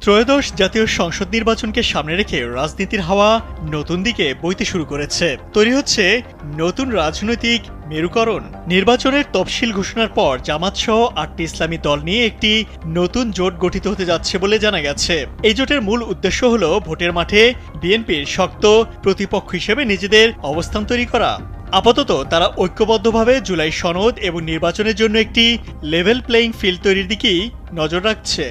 ত্রয়োদশ জাতীয় সংসদ নির্বাচনকে সামনে রেখে রাজনীতির হাওয়া নতুন দিকে বইতে শুরু করেছে। তৈরি হচ্ছে নতুন রাজনৈতিক মেরুকরণ। নির্বাচনের তফসিল ঘোষণার পর জামাত সহ ৮টি ইসলামী দল নিয়ে একটি নতুন জোট গঠিত হতে যাচ্ছে বলে জানা গেছে। এই জোটের মূল উদ্দেশ্য হল ভোটের মাঠে বিএনপির শক্ত প্রতিপক্ষ হিসেবে নিজেদের অবস্থান তৈরি করা। আপাতত তারা ঐক্যবদ্ধভাবে জুলাই সনদ এবং নির্বাচনের জন্য একটি লেভেল প্লেয়িং ফিল্ড তৈরির দিকেই নজর রাখছে।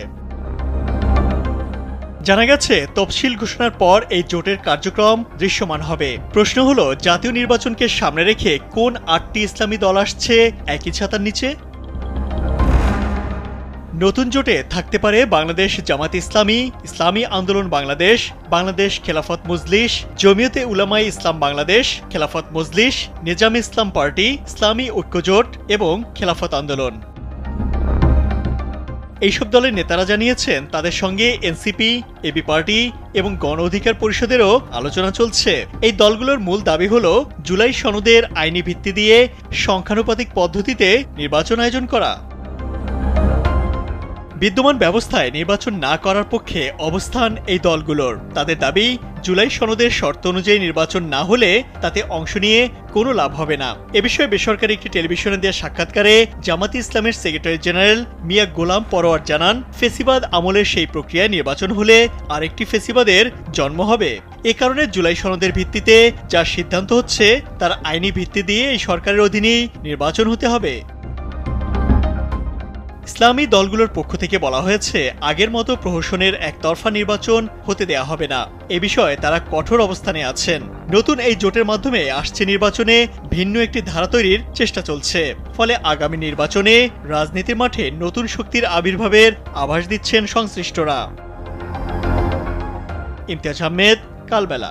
জানা গেছে তফসিল ঘোষণার পর এই জোটের কার্যক্রম দৃশ্যমান হবে। প্রশ্ন হলো, জাতীয় নির্বাচনকে সামনে রেখে কোন ৮টি ইসলামী দল আসছে একই ছাতার নিচে? নতুন জোটে থাকতে পারে বাংলাদেশ জামাত ইসলামী, ইসলামী আন্দোলন বাংলাদেশ, বাংলাদেশ খেলাফত মজলিস, জমিয়তে উলামায়ে ইসলাম বাংলাদেশ, খেলাফত মজলিস, নিজামে ইসলাম পার্টি, ইসলামী ঐক্যজোট এবং খেলাফত আন্দোলন। এইসব দলের নেতারা জানিয়েছেন তাদের সঙ্গে এনসিপি, এবি পার্টি এবং গণ অধিকার পরিষদেরও আলোচনা চলছে। এই দলগুলোর মূল দাবি হল জুলাই সনদের আইনি ভিত্তি দিয়ে সংখ্যানুপাতিক পদ্ধতিতে নির্বাচন আয়োজন করা। বিদ্যমান ব্যবস্থায় নির্বাচন না করার পক্ষে অবস্থান এই দলগুলোর। তাদের দাবি, জুলাই সনদের শর্ত অনুযায়ী নির্বাচন না হলে তাতে অংশ নিয়ে কোনো লাভ হবে না। এ বিষয়ে বেসরকারি একটি টেলিভিশনে দেওয়া সাক্ষাৎকারে জামাতে ইসলামের সেক্রেটারি জেনারেল মিয়া গোলাম পরোয়ার জানান, ফেসিবাদ আমলের সেই প্রক্রিয়ায় নির্বাচন হলে আরেকটি ফেসিবাদের জন্ম হবে। এ কারণে জুলাই সনদের ভিত্তিতে যা সিদ্ধান্ত হচ্ছে তার আইনি ভিত্তি দিয়ে এই সরকারের অধীনেই নির্বাচন হতে হবে। ইসলামী দলগুলোর পক্ষ থেকে বলা হয়েছে, আগের মতো প্রহসনের একতরফা নির্বাচন হতে দেয়া হবে না। এ বিষয়ে তারা কঠোর অবস্থানে আছেন। নতুন এই জোটের মাধ্যমে আসছে নির্বাচনে ভিন্ন একটি ধারা তৈরির চেষ্টা চলছে। ফলে আগামী নির্বাচনে রাজনীতির মাঠে নতুন শক্তির আবির্ভাবের আভাস দিচ্ছেন সংশ্লিষ্টরা। ইমতিয়াজ আহমেদ, কালবেলা।